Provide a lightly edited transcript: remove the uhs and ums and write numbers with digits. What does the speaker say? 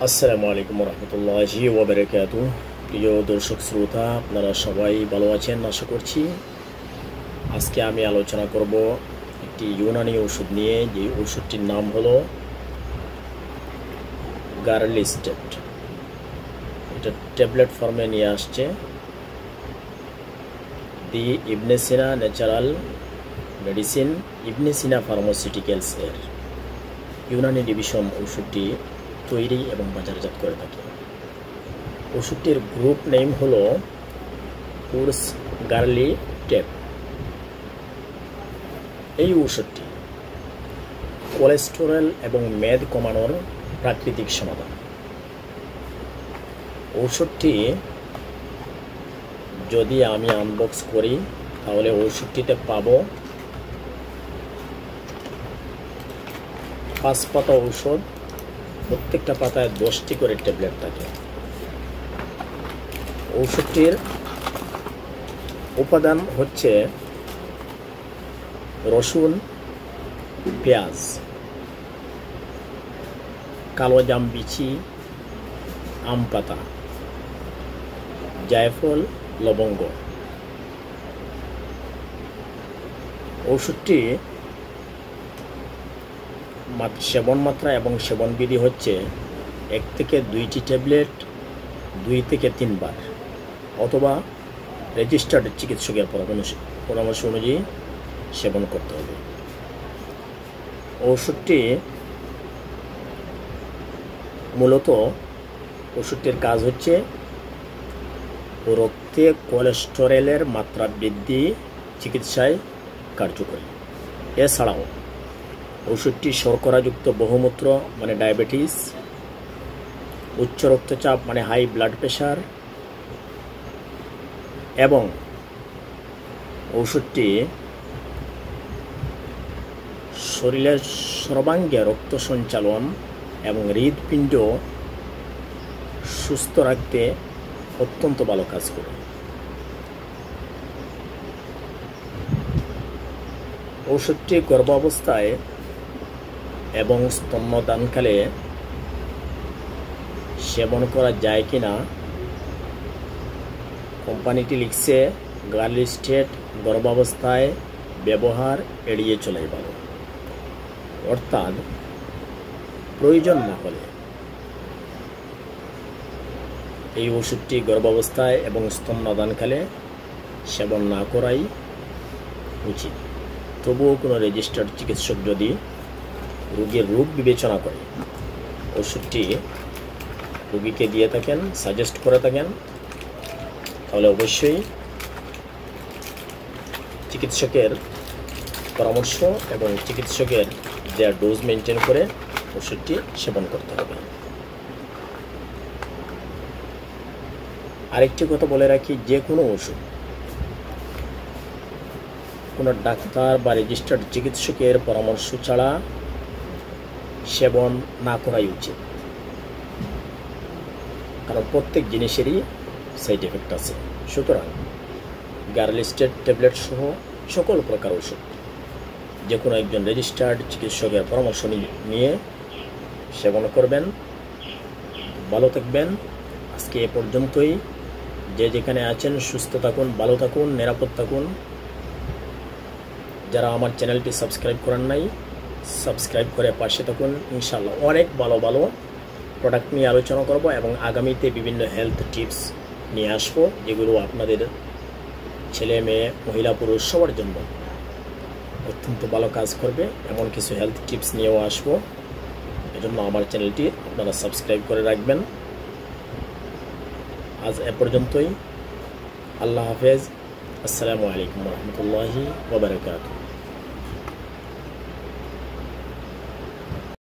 আসসালামু আলাইকুম রহমতুল্লাহি ওয়া বারাকাতুহু। প্রিয় দর্শক শ্রোতা, আপনারা সবাই ভালো আছেন আশা করছি। আজকে আমি আলোচনা করব একটি ইউনানি ওষুধ নিয়ে, যে ওষুধটির নাম হলো গার্লিস্টেট। এটা ট্যাবলেট ফর্মে নিয়ে আসছে দি ইবনে সিনা ন্যাচারাল মেডিসিন ইবনে সিনা ফার্মাসিউটিক্যালস এর ইউনানি ডিভিশন ওষুধটি তৈরি এবং বাজারজাত করে থাকে। ওষুধটির গ্রুপ নেম হলো কোর্স গার্লি টেপ। এই ওষুধটি কোলেস্টেরল এবং মেদ কমানোর প্রাকৃতিক সমাধান। ওষুধটি যদি আমি আনবক্স করি তাহলে ওষুধটিতে পাবো 5 পাতা ঔষধ, প্রত্যেকটা পাতায় 10টি করে ট্যাবলেট থাকে। ওষুধটির উপাদান হচ্ছে রসুন, পেঁয়াজ, কালো জাম বিচি, আম পাতা, জায়ফল, লবঙ্গ। ওষুধটি সেবন মাত্রা এবং সেবন বিধি হচ্ছে 1 থেকে 2টি ট্যাবলেট 2 থেকে 3 বার, অথবা রেজিস্টার্ড চিকিৎসকের পরামর্শ অনুযায়ী সেবন করতে হবে। ওষুধটি মূলত ওষুধটির কাজ হচ্ছে রক্তে কোলেস্টেরলের মাত্রা বৃদ্ধি চিকিৎসায় কার্যকরী। এছাড়াও ওষুধটি শর্করাযুক্ত বহুমূত্র মানে ডায়াবেটিস, উচ্চ রক্তচাপ মানে হাই ব্লাড প্রেশার, এবং ওষুধটি শরীরের সর্বাঙ্গে রক্ত সঞ্চালন এবং হৃদপিণ্ড সুস্থ রাখতে অত্যন্ত ভালো কাজ করে। ওষুধটি গর্ভাবস্থায় এবং স্তন্যদানকালে সেবন করা যায় কিনা কোম্পানিটি লিখছে গার্লিস্টেট গর্ভাবস্থায় ব্যবহার এড়িয়ে চলাই ভালো। অর্থাৎ প্রয়োজন না হলে এই ওষুধটি গর্ভাবস্থায় এবং স্তন্যদানকালে সেবন না করাই উচিত। তবুও কোনো রেজিস্টার্ড চিকিৎসক যদি রোগীর রোগ বিবেচনা করে ওষুধটি রোগীকে দিয়ে থাকেন, সাজেস্ট করে থাকেন, তাহলে অবশ্যই চিকিৎসকের পরামর্শ এবং চিকিৎসকের দেওয়া ডোজ মেনটেন করে ওষুধটি সেবন করতে হবে। আরেকটি কথা বলে রাখি, যে কোনো ওষুধ কোনো ডাক্তার বা রেজিস্টার্ড চিকিৎসকের পরামর্শ ছাড়া সেবন না করাই উচিত, কারণ প্রত্যেক জিনিসেরই সাইড এফেক্ট আছে। সুতরাং গার্লিস্টেট ট্যাবলেট সহ সকল প্রকার ওষুধ যে কোনো একজন রেজিস্টার্ড চিকিৎসকের পরামর্শ নিয়ে সেবন করবেন। ভালো থাকবেন। আজকে এ পর্যন্তই। যে যেখানে আছেন সুস্থ থাকুন, ভালো থাকুন, নিরাপদ থাকুন। যারা আমার চ্যানেলটি সাবস্ক্রাইব করেন নাই, সাবস্ক্রাইব করে পাশে থাকুন। ইনশাআল্লাহ অনেক ভালো ভালো প্রোডাক্ট নিয়ে আলোচনা করব এবং আগামীতে বিভিন্ন হেলথ টিপস নিয়ে আসবো, যেগুলো আপনাদের ছেলে মেয়ে, মহিলা, পুরুষ সবার জন্য অত্যন্ত ভালো কাজ করবে। এমন কিছু হেলথ টিপস নিয়েও আসবো। এজন্য আমার চ্যানেলটি আপনারা সাবস্ক্রাইব করে রাখবেন। আজ এ পর্যন্তই। আল্লাহ হাফেজ। আসসালামু আলাইকুম রহমতুল্লাহি ওয়া বারাকাতুহু।